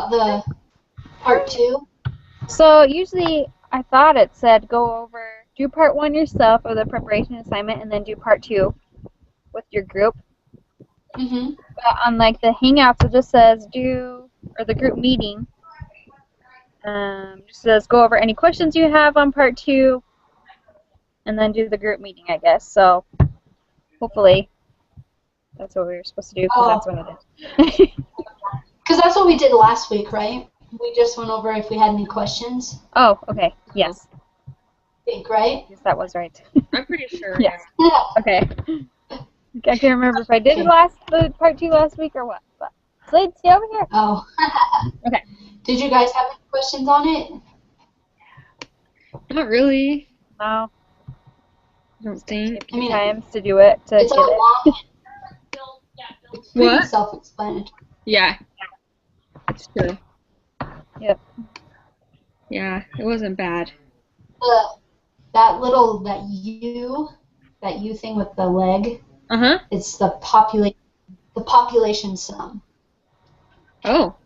about the part 2? So usually I thought it said do part 1 yourself of the preparation assignment and then do part 2 with your group. Mm-hmm. But on like the Hangouts, it just says or the group meeting. Just says go over any questions you have on part 2, and then do the group meeting, I guess. So hopefully that's what we were supposed to do, because that's what it is. Because that's what we did last week, right? We just went over if we had any questions. Oh, okay. Yes. I think, right? Yes, that was right. I'm pretty sure. Yes. Yeah. Okay. I can't remember if I did the part 2 last week or what. But Slade, stay over here. Oh. Okay. Did you guys have any questions on it? Not really. No. I don't think. I mean, times to do it to it's get all it. long. It's pretty What? self-explanatory. Yeah. It's true. Yep. Yeah, it wasn't bad. That U thing with the leg. Uh-huh. It's the population sum. Oh.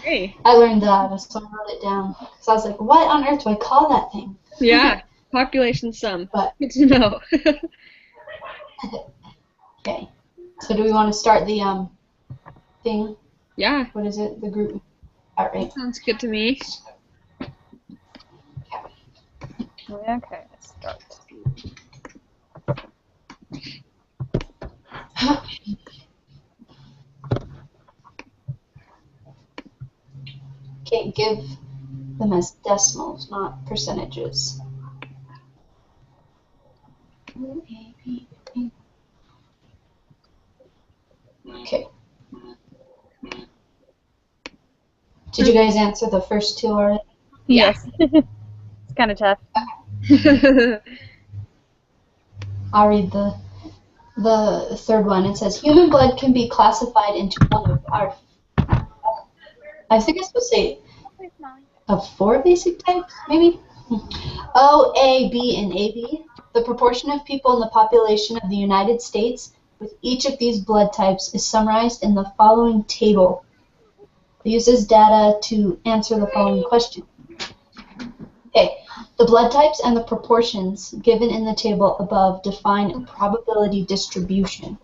Hey. I learned that, so I wrote it down. So I was like, what on earth do I call that thing? Yeah, population sum. But, good to know. Okay. So do we want to start the thing? Yeah. What is it? The group. All right. Sounds good to me. Okay, let's start. Okay, give them as decimals, not percentages. Okay. Did you guys answer the first 2 already? Yes. It's kind of tough. I'll read the third one. It says human blood can be classified into one of our, I think it's supposed to say of 4 basic types, maybe? O, A, B, and AB. The proportion of people in the population of the United States with each of these blood types is summarized in the following table. It uses data to answer the following question. Okay, the blood types and the proportions given in the table above define a probability distribution.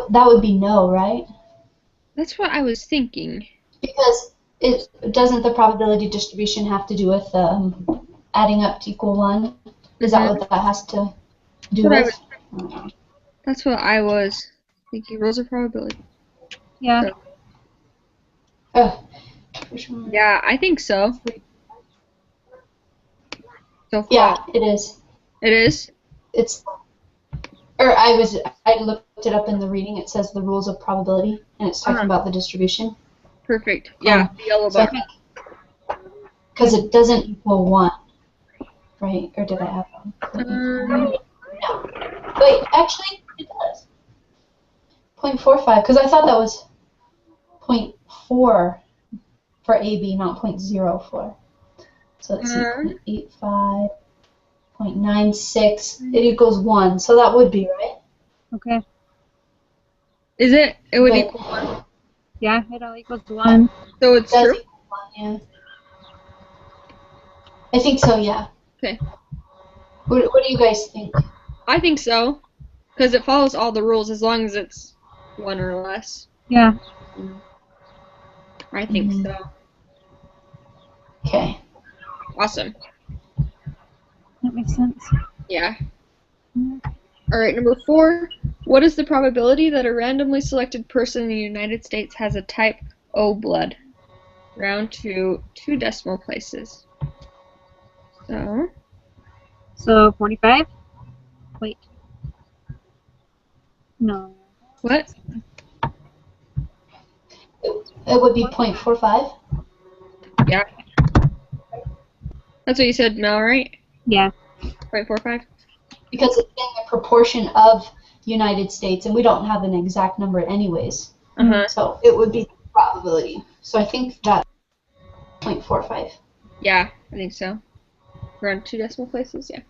That would be no, right? That's what I was thinking. Because doesn't the probability distribution have to do with adding up to equal 1? Is that what that has to do with? That's what I was thinking. Rules of probability. Yeah. Yeah, I think so. So far. Yeah, it is. It is? I looked it up in the reading. It says the rules of probability, and it's talking about the distribution. Perfect. Yeah, the yellow bar. Because it doesn't equal 1, right? Or did I have 1? No. Wait, actually, it does. 0.45, because I thought that was 0.4 for AB, not 0.04. So let's see, 0.85, 0.96, it equals 1, so that would be right. Okay. Is it? It would equal 1. Yeah, it all equals 1. So it's true? Equal 1, yeah. I think so, yeah. Okay. What do you guys think? I think so, because it follows all the rules as long as it's 1 or less. Yeah. I think so. Okay. Awesome. That makes sense. Yeah. Alright, number 4. What is the probability that a randomly selected person in the United States has a type O blood? Round to 2 decimal places. So 45? Wait. No. What? It would be 0.45. Yeah. That's what you said, Mel, right? Yeah. 0.45? Because it's in the proportion of United States, and we don't have an exact number anyways. Uh-huh. So it would be probability. So I think that's 0.45. Yeah, I think so. Around 2 decimal places, yeah.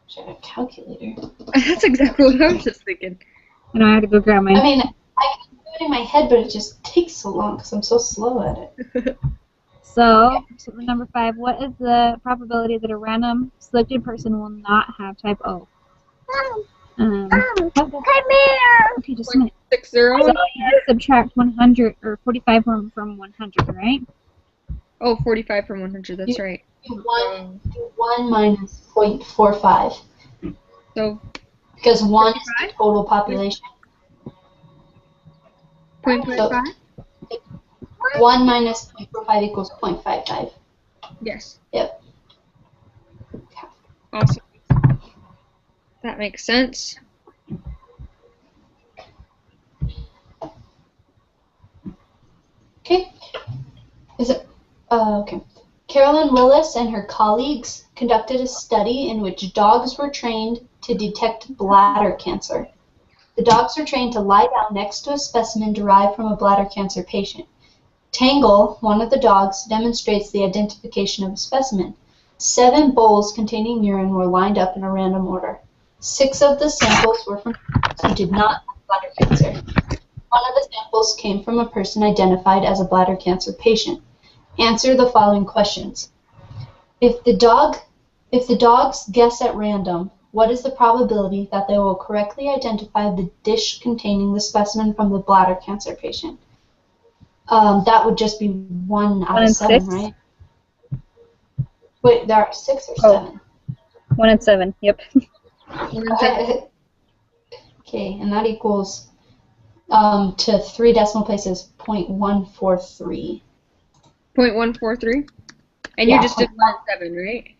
Should I have a calculator? That's exactly what I was just thinking. And I had to go grab my. I mean, I can do it in my head, but it just takes so long because I'm so slow at it. So, number 5, what is the probability that a random selected person will not have type O? Come here! Okay, just a minute. 60. So, you just subtract 100, or 45 from 100, right? Oh, 45 from 100, that's right. Do 1 minus 0.45. So, Because 1 is the total population. 0.55? 1 minus 0.45 equals 0.55. Yes. Yep. Awesome. That makes sense. Okay. Is it? Okay. Carolyn Willis and her colleagues conducted a study in which dogs were trained to detect bladder cancer. The dogs were trained to lie down next to a specimen derived from a bladder cancer patient. Tangle, one of the dogs, demonstrates the identification of a specimen. 7 bowls containing urine were lined up in a random order. 6 of the samples were from persons who did not have bladder cancer. 1 of the samples came from a person identified as a bladder cancer patient. Answer the following questions. If the dogs guess at random, what is the probability that they will correctly identify the dish containing the specimen from the bladder cancer patient? That would just be 1 out of 7, right? Wait, there are 6 or 7? 1 and 7, yep. Okay, and that equals to 3 decimal places, 0.143. 0.143? And Yeah, you just did 1 and 7, right?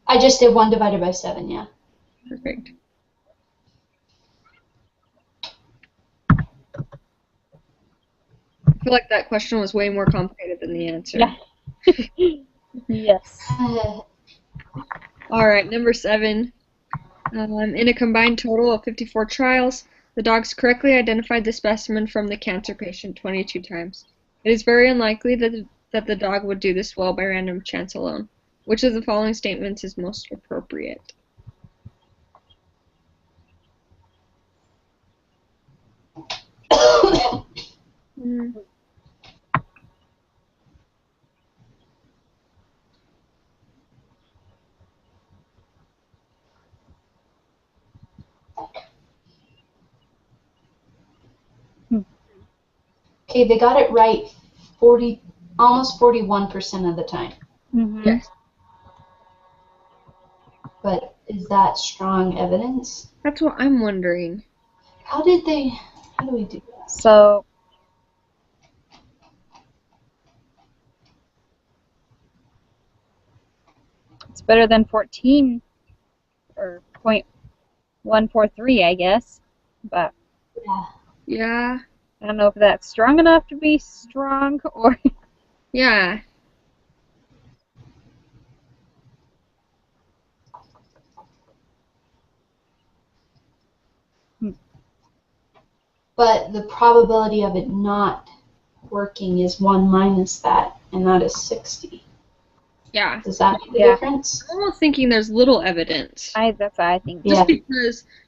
I just did 1 divided by 7, yeah. Perfect. I feel like that question was way more complicated than the answer. Yeah. Yes. All right, number 7. In a combined total of 54 trials, the dogs correctly identified the specimen from the cancer patient 22 times. It is very unlikely that the dog would do this well by random chance alone. Which of the following statements is most appropriate? Okay, they got it right almost 41% of the time. Mm-hmm. Yes. But is that strong evidence? That's what I'm wondering. How do we do that? So, it's better than 14, or 0.143, I guess. But Yeah. Yeah. I don't know if that's strong enough to be strong, or... Yeah. But the probability of it not working is 1 minus that, and that is 60. Yeah. Does that make a Yeah. difference? I'm almost thinking there's little evidence. That's what I think. Yeah.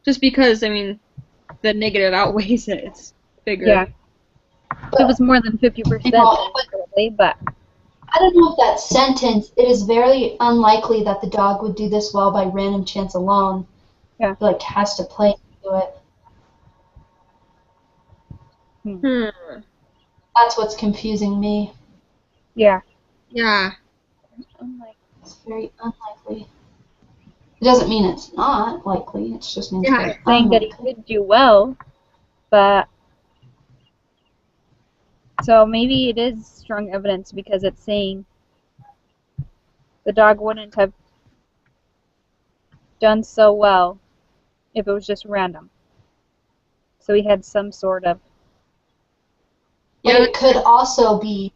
Just because I mean the negative outweighs it. It's bigger. Yeah. If it was more than 50%, You know, but probably, but... I don't know if that sentence, it is very unlikely that the dog would do this well by random chance alone. Yeah. Like, has to play into it. That's what's confusing me. Yeah. Yeah. It's very unlikely. It doesn't mean it's not likely. It just means very Saying that unlikely. he could do well, but... So maybe it is strong evidence because it's saying the dog wouldn't have done so well if it was just random. So he had some sort of... But it could also be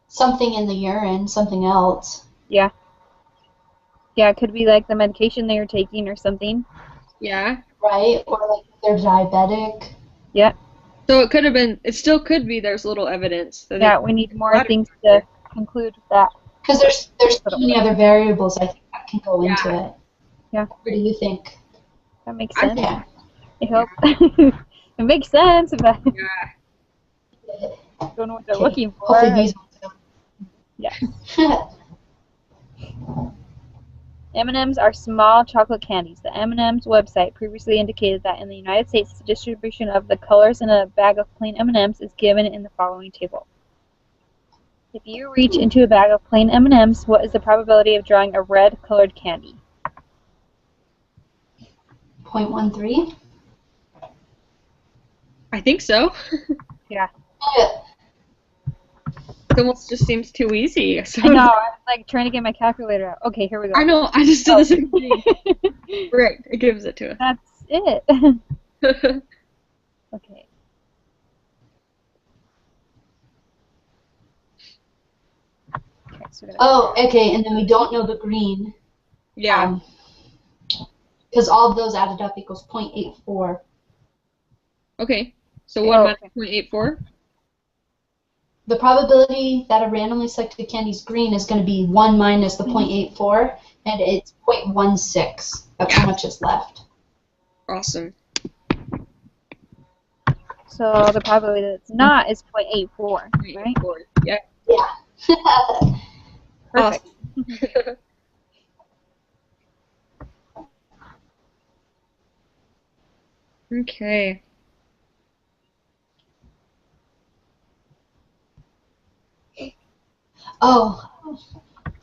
something in the urine, something else. Yeah. Yeah, it could be like the medication they were taking or something. Yeah. Right? Or like if they're diabetic. Yeah. So it could have been. It still could be. There's little evidence. That Yeah, we need more things to conclude that. Because there's so many other variables I think that can go into it. Yeah. What do you think? That makes sense. Yeah. I hope. It makes sense, but I don't know what they're looking for. Hopefully these ones don't. Yeah. M&Ms are small chocolate candies. The M&Ms website previously indicated that in the United States, the distribution of the colors in a bag of plain M&Ms is given in the following table. If you reach into a bag of plain M&Ms, what is the probability of drawing a red-colored candy? 0.13? I think so. Yeah. It almost just seems too easy. So I know. I was like trying to get my calculator out. Okay, here we go. I know. I just did the same thing. Right. It gives it to us. That's it. Okay. Okay, so okay, and then we don't know the green. Yeah. Because all of those added up equals 0.84. Okay. So what about 0.84? The probability that a randomly selected candy is green is going to be 1 minus the 0.84, and it's 0.16. That's how much is left. Awesome. So the probability that it's not is 0.84, right? Yeah. Yeah. Perfect. Awesome. Okay.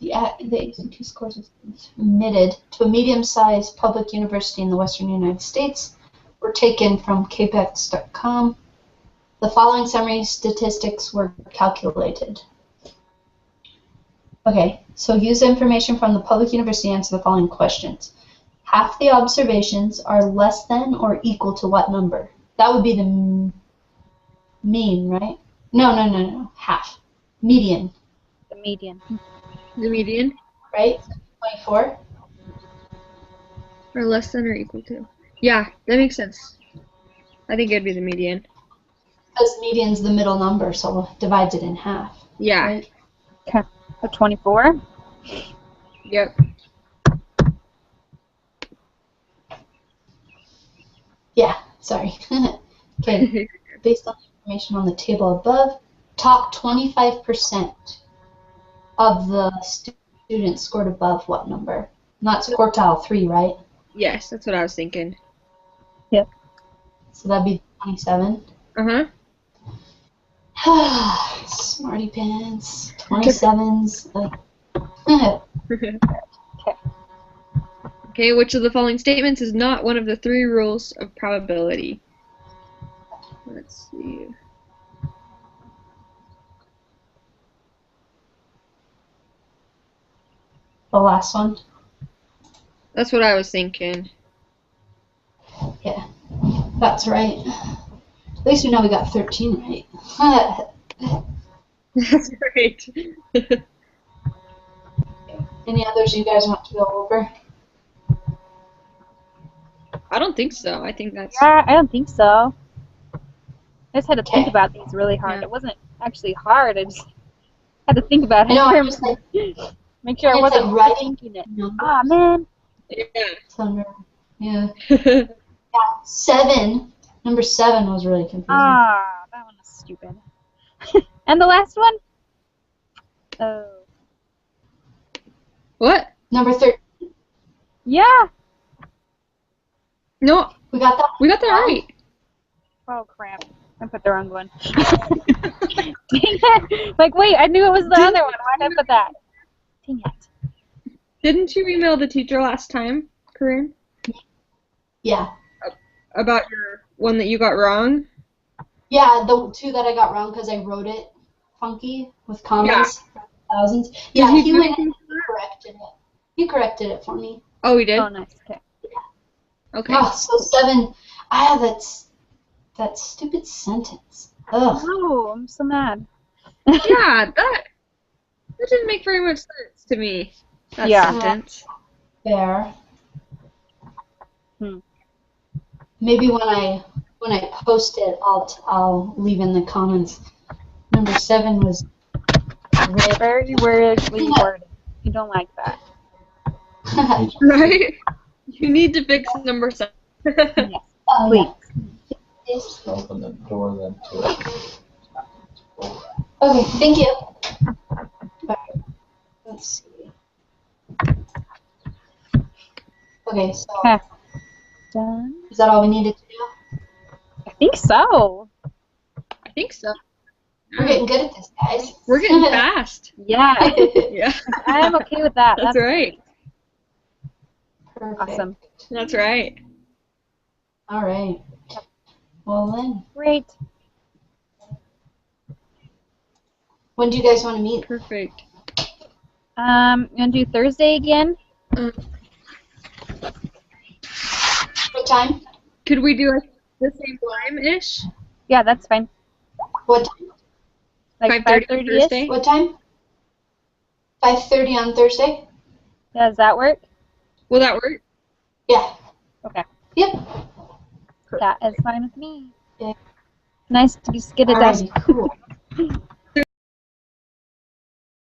The ACT scores was submitted to a medium-sized public university in the western United States were taken from kpex.com. The following summary statistics were calculated. Okay, so use information from the public university to answer the following questions. Half the observations are less than or equal to what number? That would be the mean, right? No. Half. Median. The median. The median? Right? 24? Or less than or equal to. Yeah, that makes sense. I think it'd be the median. Because median's the middle number, so it divides it in half. Yeah. Right? Okay. So 24? Yep. Yeah, sorry. Okay, based on the information on the table above, top 25% of the students scored above what number? Not quartile 3, right? Yes, that's what I was thinking. Yep. So that'd be 27. Uh-huh. Smarty pants. 27s. Okay, which of the following statements is not one of the 3 rules of probability? Let's see. The last one. That's what I was thinking. Yeah, that's right. At least we know we got 13 right. That's great. Any others you guys want to go over? I don't think so. I think that's... Yeah, I don't think so. I just had to think about these really hard. Yeah. It wasn't actually hard. I just had to think about it. I know, I was like, make sure I it's wasn't like writing thinking it. numbers. Ah, man. Yeah. Yeah. 7. Number 7 was really confusing. Ah, that one was stupid. And the last one? Oh. What? Number 13. Yeah. No, We got that. we got that right. Oh, crap. I put the wrong one. Dang it. Like, wait, I knew it was the other one. Why did I put that? Dang it. Didn't you email the teacher last time, Corinne? Yeah. About your one that you got wrong? Yeah, the 2 that I got wrong because I wrote it funky with commas. Thousands. Yeah, he went and corrected it. He corrected it for me. Oh, he did? Oh, nice. Okay. Okay. Oh, so 7. That's that stupid sentence. Ugh. Oh, I'm so mad. Yeah, that didn't make very much sense to me. That sentence. Fair. Hmm. Maybe when I when I post it, I'll leave in the comments. Number 7 was red. Very weirdly worded. You don't like that. Right? You need to fix number 7. Yes. Oh, Please. yeah. Yes. Open the door then to it. Okay, thank you. Alright, let's see. Okay, so Okay. Done. is that all we needed to do? I think so. I think so. We're getting good at this, guys. We're getting fast. Yeah. Yeah. I am okay with that. That's right. Perfect. Awesome. That's right. All right. Well then, Great. when do you guys want to meet? Perfect. You want to do Thursday again? What time? Could we do it the same time-ish? Yeah, that's fine. What time? Like 5:30 5:30ish? Thursday? What time? 5:30 on Thursday? Does that work? Will that work? Yeah. Okay. Yep. That is fine with me. Yeah. Nice to just get it Alrighty, done. cool.